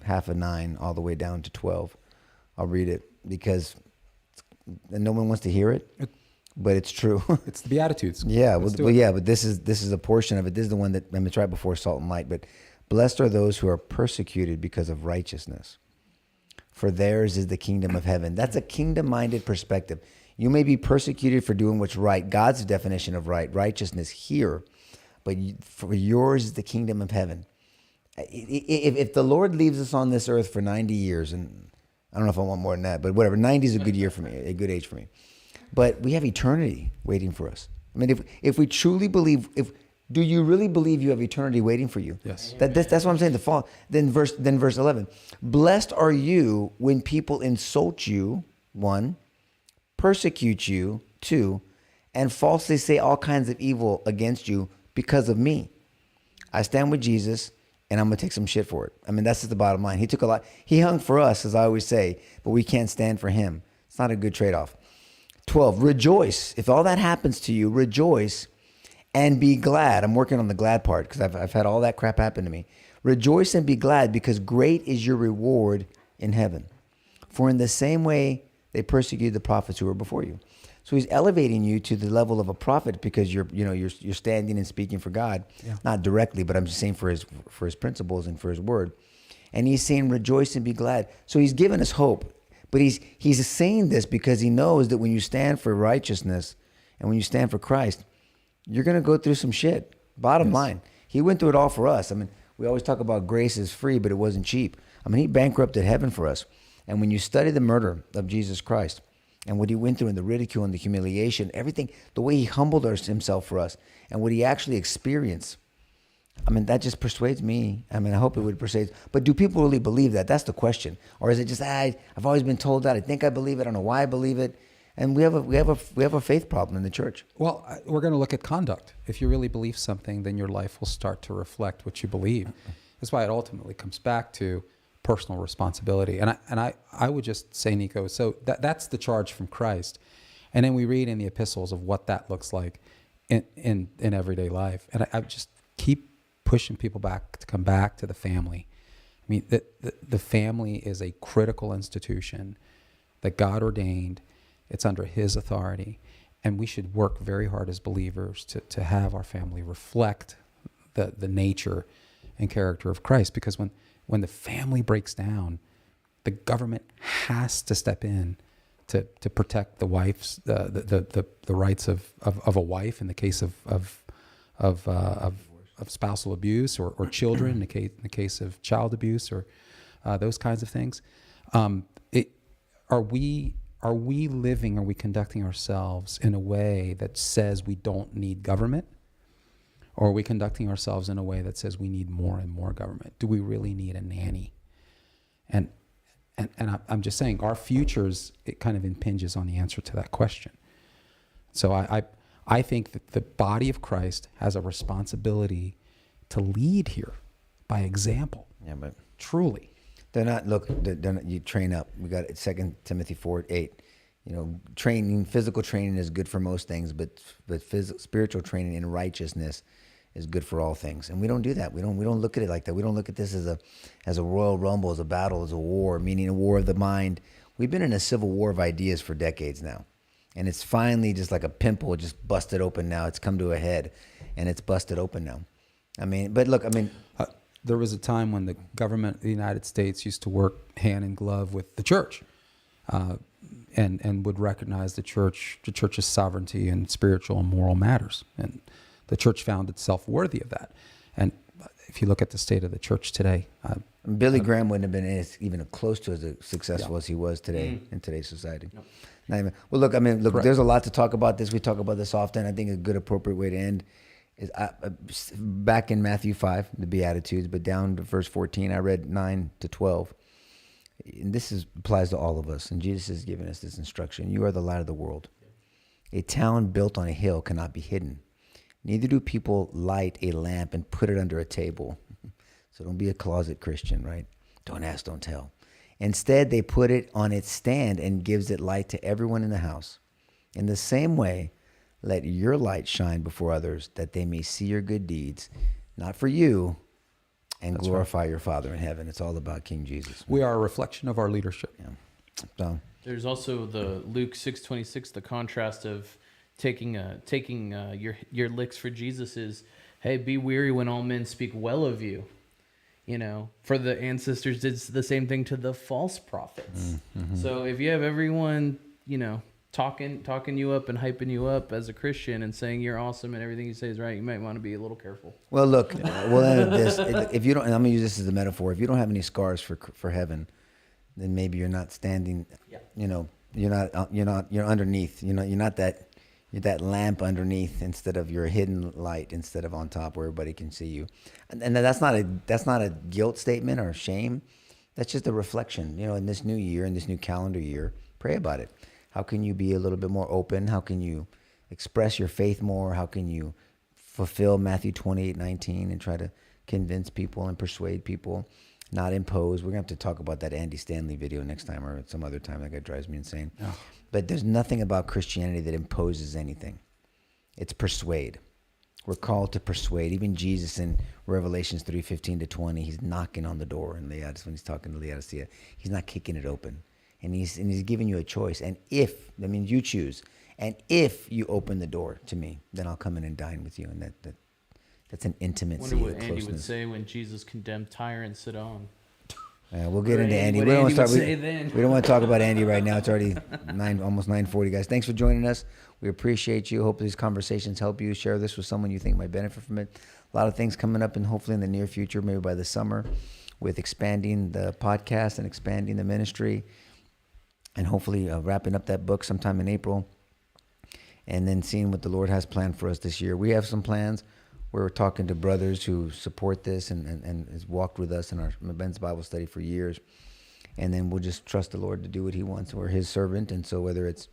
half of 9 all the way down to 12. I'll read it because no one wants to hear it, but it's true. It's the Beatitudes. Yeah, but this is a portion of it. This is the one that, I mean, it's right before salt and light. But blessed are those who are persecuted because of righteousness, for theirs is the kingdom of heaven. That's a kingdom-minded perspective. You may be persecuted for doing what's right. God's definition of righteousness here, but for yours is the kingdom of heaven. If the Lord leaves us on this earth for 90 years, and I don't know if I want more than that, but whatever, 90 is a good year for me, a good age for me. But we have eternity waiting for us. I mean, if we truly believe, do you really believe you have eternity waiting for you? Yes. That's what I'm saying. The fall. Then verse 11. Blessed are you when people insult you, 1, persecute you, 2, and falsely say all kinds of evil against you because of me. I stand with Jesus, and I'm going to take some shit for it. I mean, that's just the bottom line. He took a lot. He hung for us, as I always say, but we can't stand for him. It's not a good trade-off. 12, rejoice. If all that happens to you, rejoice and be glad. I'm working on the glad part because I've had all that crap happen to me. Rejoice and be glad, because great is your reward in heaven. For in the same way they persecuted the prophets who were before you. So he's elevating you to the level of a prophet because you're standing and speaking for God, not directly, but I'm just saying for his principles and for his word. And he's saying rejoice and be glad. So he's given us hope, but he's saying this because he knows that when you stand for righteousness and when you stand for Christ, you're going to go through some shit. Bottom line, he went through it all for us. I mean, we always talk about grace is free, but it wasn't cheap. I mean, he bankrupted heaven for us. And when you study the murder of Jesus Christ and what he went through and the ridicule and the humiliation, everything, the way he humbled himself for us and what he actually experienced, I mean, that just persuades me. I mean, I hope it would persuade. But do people really believe that? That's the question. Or is it just, I've always been told that. I think I believe it. I don't know why I believe it. And we have a faith problem in the church. Well, we're going to look at conduct. If you really believe something, then your life will start to reflect what you believe. That's why it ultimately comes back to personal responsibility. And I would just say, Nico, so that's the charge from Christ. And then we read in the epistles of what that looks like in everyday life. And I just keep pushing people back to come back to the family. I mean, the family is a critical institution that God ordained. It's under his authority. And we should work very hard as believers to have our family reflect the nature and character of Christ. Because when the family breaks down, the government has to step in to protect the wife's the rights of a wife in the case of spousal abuse or children in the case of child abuse or those kinds of things. Are we conducting ourselves in a way that says we don't need government? Or are we conducting ourselves in a way that says we need more and more government? Do we really need a nanny? And I'm just saying our futures, it kind of impinges on the answer to that question. So I think that the body of Christ has a responsibility to lead here by example. Yeah, but truly. They're not, you train up. We got 2 Timothy 4:8. Training, physical training is good for most things, but spiritual training in righteousness is good for all things. And we don't do that. We don't look at it like that. We don't look at this as a royal rumble, as a battle, as a war, meaning a war of the mind. We've been in a civil war of ideas for decades now. And it's finally just like a pimple, just busted open now. It's come to a head, and it's busted open now. There was a time when the government of the United States used to work hand in glove with the church, and would recognize the church's sovereignty in spiritual and moral matters. And the church found itself worthy of that. And if you look at the state of the church today, Billy Graham wouldn't have been even close to as successful as he was today in today's society. No. Well, look, there's a lot to talk about this. We talk about this often. I think a good appropriate way to end is back in Matthew 5, the Beatitudes, but down to verse 14, I read 9 to 12. And this applies to all of us. And Jesus is giving us this instruction. You are the light of the world. A town built on a hill cannot be hidden. Neither do people light a lamp and put it under a table. So don't be a closet Christian, right? Don't ask, don't tell. Instead, they put it on its stand and gives it light to everyone in the house. In the same way, let your light shine before others, that they may see your good deeds, not for you, and that's glorify your Father in heaven. It's all about King Jesus. We are a reflection of our leadership. Yeah. So there's also the Luke 6:26, the contrast of taking your licks for Jesus is, hey, be weary when all men speak well of you. For the ancestors did the same thing to the false prophets. Mm-hmm. So if you have everyone, talking you up and hyping you up as a Christian and saying you're awesome and everything you say is right, you might want to be a little careful. Well, look, if you don't, and I'm gonna use this as a metaphor. If you don't have any scars for heaven, then maybe you're not standing. Yeah. You're underneath. You're not that lamp underneath instead of your hidden light instead of on top where everybody can see you. And that's not a guilt statement or shame. That's just a reflection. In this new year, in this new calendar year, pray about it. How can you be a little bit more open? How can you express your faith more? How can you fulfill Matthew 28:19 and try to convince people and persuade people, not impose? We're going to have to talk about that Andy Stanley video next time or some other time. That guy drives me insane. Oh. But there's nothing about Christianity that imposes anything. It's persuade. We're called to persuade. Even Jesus in Revelations 3:15 to 20, he's knocking on the door in Laodicea when he's talking to Laodicea. He's not kicking it open. And he's giving you a choice. And that means you choose. And if you open the door to me, then I'll come in and dine with you. And that's an intimacy. I wonder what Andy would say when Jesus condemned Tyre and Sidon. We'll get into Andy. We don't want to talk about Andy right now. It's already almost 9:40, guys. Thanks for joining us. We appreciate you. Hope these conversations help you. Share this with someone you think might benefit from it. A lot of things coming up, and hopefully in the near future, maybe by the summer, with expanding the podcast and expanding the ministry, and hopefully wrapping up that book sometime in April, and then seeing what the Lord has planned for us this year. We have some plans. We're talking to brothers who support this and has walked with us in our men's Bible study for years. And then we'll just trust the Lord to do what he wants. We're his servant. And so whether it's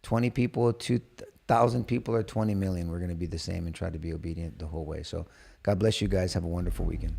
20 people, 2,000 people, or 20 million, we're going to be the same and try to be obedient the whole way. So God bless you guys. Have a wonderful weekend.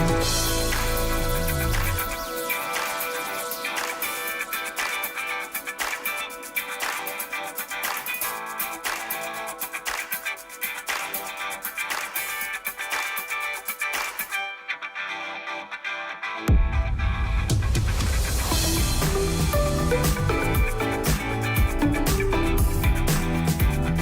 Bye.